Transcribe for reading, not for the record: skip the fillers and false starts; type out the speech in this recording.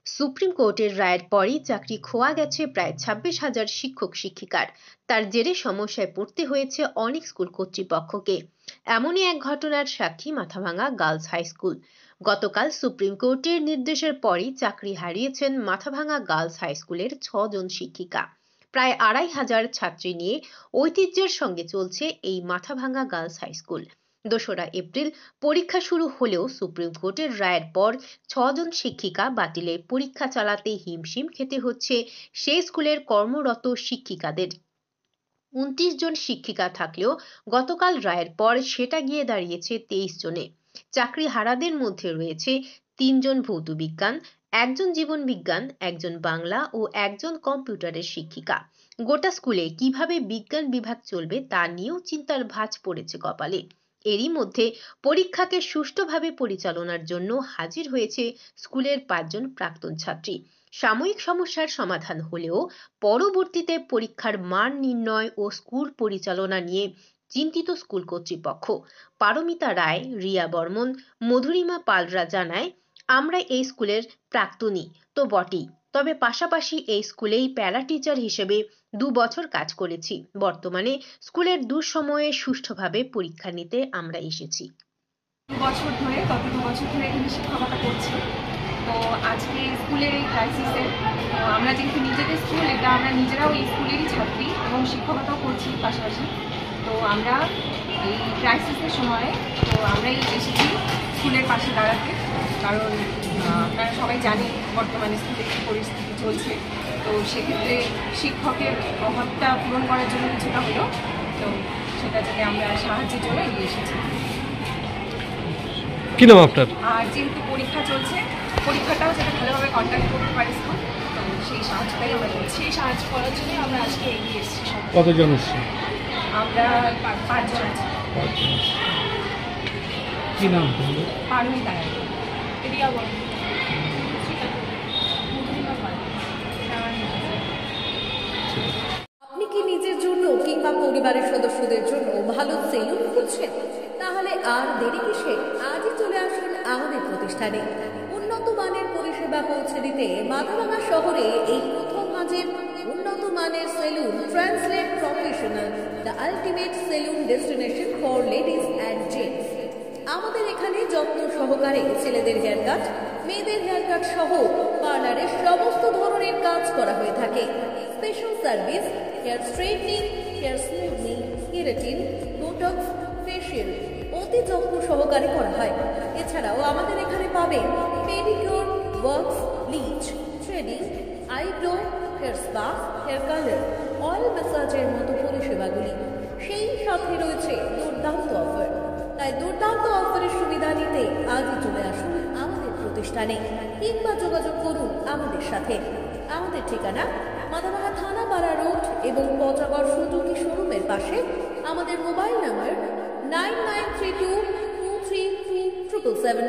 Supreme কোর্টের রায়ের পরই চাকরি খোয়া গেছে প্রায় 26,000 শিক্ষক শিক্ষিকার। তার জেরে সমস্যায় পড়তে হয়েছে অনেক স্কুল কর্তৃপক্ষকে। এমনই এক ঘটনার সাক্ষী মাথাভাঙা গার্লস হাই স্কুল। গতকাল সুপ্রিম কোর্টের নির্দেশের পরই চাকরি হারিয়েছেন মাথাভাঙা গার্লস হাই স্কুলের 6 জন শিক্ষিকা। প্রায় 2,500 ছাত্রী নিয়ে ঐতিহ্যের সঙ্গে চলছে এই মাথাভাঙা গার্লস হাই স্কুল। 2রা এপ্রিল পরীক্ষা শুরু হলেও সুপ্রিম কোর্টের রায়ের পর 6 জন শিক্ষিকা বাতিলে পরীক্ষা চালাতে হিমশিম খেতে হচ্ছে সেই স্কুলের কর্মরত শিক্ষিকাদের। 29 জন শিক্ষিকা থাকলেও গতকাল রায়ের পর সেটা গিয়ে দাঁড়িয়েছে 23 জনে। চাকরি হারাদের মধ্যে রয়েছে 3 জন ভৌত বিজ্ঞান, 1জন জীবন বিজ্ঞান, 1জন বাংলা ও 1জন কম্পিউটারের শিক্ষিকা। গোটা স্কুলে কিভাবে বিজ্ঞান বিভাগ চলবে তা নিয়েও চিন্তার ভাঁজ পড়েছে কপালে। এরই মধ্যে পরীক্ষাকে সুষ্ঠুভাবে পরিচালনার জন্য হাজির হয়েছে স্কুলের 5 জন প্রাক্তন ছাত্রী। সাময়িক সমস্যার সমাধান হলেও পরবর্তীতে পরীক্ষার মান নির্ণয় ও স্কুল পরিচালনা নিয়ে চিন্তিত স্কুল কর্তৃপক্ষ। পারমিতা রায়, রিয়া বর্মন, মধুরিমা পালরা জানায়, আমরা এই স্কুলের প্রাক্তনী তো বটেই, তবে পাশাপাশি এই স্কুলেই প্যারা টিচার হিসেবে 2 বছর কাজ করেছি। বর্তমানে স্কুলের দুঃসময়ে সুষ্ঠুভাবে পরীক্ষা নিতে আমরা এসেছি। গত 2 বছর ধরে এখানে শিক্ষকতা করছি। তো আজকে স্কুলের এই ক্রাইসিসে আমরা যেহেতু নিজেদের স্কুল, এটা আমরা নিজেরাও এই স্কুলেরই ছাত্রী এবং শিক্ষকতাও করছি পাশাপাশি। তো আমরা এই ক্রাইসিসের সময় আমরাই এসেছি স্কুলের পাশে দাঁড়াতে, কারণ আপনারা সবাই জানেন বর্তমানে স্কুলে কী পরিস্থিতি চলছে। তো সেক্ষেত্রে শিক্ষকের অভাবটা পূরণ করার জন্য কিছুটা হলো, তো সেটা থেকে আমরা সাহায্যের জন্য এগিয়ে এসেছি। কি নাম আপনার? আর যেহেতু পরীক্ষা চলছে, পরীক্ষাটাও যাতে ভালোভাবে কন্ডাক্ট করতে পারে স্কুল, তো সেই সাহায্যটাই আমরা করছি। সেই সাহায্য করার জন্য আমরা আজকে এগিয়ে এসেছি। কতজন এসছে? আমরা 5 জন আছি। কি নাম? পারমিতা রায়, রিয়া বর্মন, আপনি কি নিজের জন্য কিংবা পরিবারের সদস্যদের জন্য ভালো সেলুন খুঁজছেন? তাহলে আর দেরি কিসে? আজই চলে আসুন আমাদের প্রতিষ্ঠানে। উন্নত মানের পরিষেবা পৌঁছে দিতে মাথাভাঙা শহরে এই প্রথম মাঝের উন্নত মানের salon translate professional, the ultimate salon destination for ladies and gents. আমাদের এখানে যত্ন সহকারে ছেলেদের হেয়ার কাট, মেয়েদের হেয়ার কাট সহ পার্লারের সমস্ত ধরনের কাজ করা হয়ে থাকে। Special service, hair straightening, hair smoothing, keratin, botox, facial অতি যত্ন সহকারে করা হয়। এছাড়াও আমাদের এখানে পাবেন pedicure, wax, bleach, threading, eyebrow, hair spa, hair colour, oil ম্যাসাজের মতো পরিষেবাগুলি। সেই সাথে রয়েছে দুর্দান্ত অফার। তাই দুর্দান্ত অফারের সুবিধা নিতে আজই চলে আসুন আমাদের প্রতিষ্ঠানে কিংবা যোগাযোগ করুন আমাদের সাথে। আমাদের ঠিকানা মাথাভাঙা থানাপাড়া রোড এবং পচাগড় সুজুকি শোরুমের পাশে। আমাদের মোবাইল নাম্বার 9932233777।